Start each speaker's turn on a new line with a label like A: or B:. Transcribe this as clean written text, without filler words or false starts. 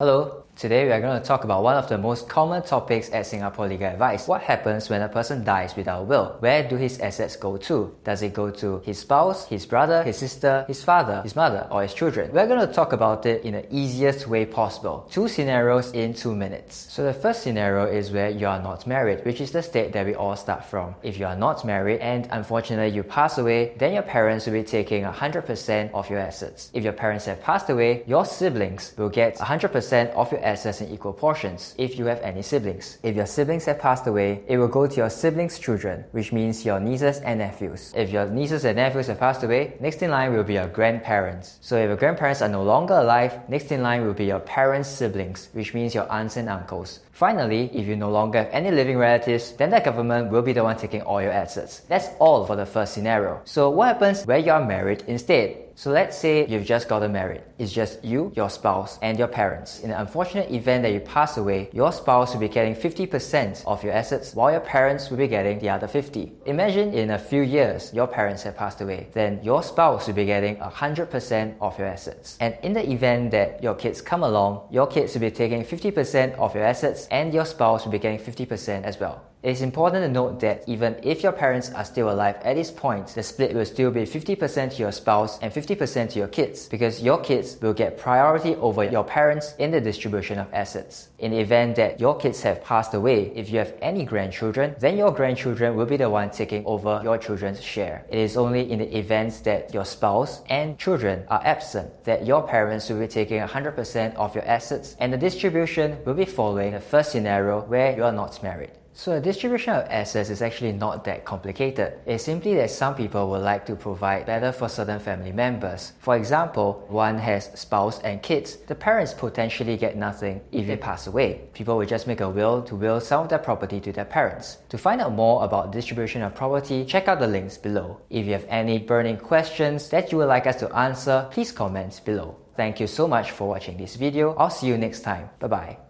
A: Hello, today we are going to talk about one of the most common topics at Singapore Legal Advice. What happens when a person dies without a will? Where do his assets go to? Does it go to his spouse, his brother, his sister, his father, his mother, or his children? We're going to talk about it in the easiest way possible. 2 scenarios in 2 minutes. So the first scenario is where you are not married, which is the state that we all start from. If you are not married and unfortunately you pass away, then your parents will be taking 100% of your assets. If your parents have passed away, your siblings will get 100% of your assets in equal portions if you have any siblings. If your siblings have passed away, it will go to your siblings' children, which means your nieces and nephews. If your nieces and nephews have passed away, next in line will be your grandparents. So if your grandparents are no longer alive, next in line will be your parents' siblings, which means your aunts and uncles. Finally, if you no longer have any living relatives, then the government will be the one taking all your assets. That's all for the first scenario. So what happens where you are married instead? So let's say you've just gotten married. It's just you, your spouse, and your parents. In the unfortunate event that you pass away, your spouse will be getting 50% of your assets, while your parents will be getting the other 50%. Imagine in a few years, your parents have passed away. Then your spouse will be getting 100% of your assets. And in the event that your kids come along, your kids will be taking 50% of your assets, and your spouse will be getting 50% as well. It's important to note that even if your parents are still alive at this point, the split will still be 50% to your spouse and 50% to your kids, because your kids will get priority over your parents in the distribution of assets. In the event that your kids have passed away, if you have any grandchildren, then your grandchildren will be the one taking over your children's share. It is only in the event that your spouse and children are absent that your parents will be taking 100% of your assets, and the distribution will be following the first scenario where you are not married. So the distribution of assets is actually not that complicated. It's simply that some people would like to provide better for certain family members. For example, one has spouse and kids. The parents potentially get nothing if they pass away. People will just make a will to will some of their property to their parents. To find out more about distribution of property, check out the links below. If you have any burning questions that you would like us to answer, please comment below. Thank you so much for watching this video. I'll see you next time. Bye bye.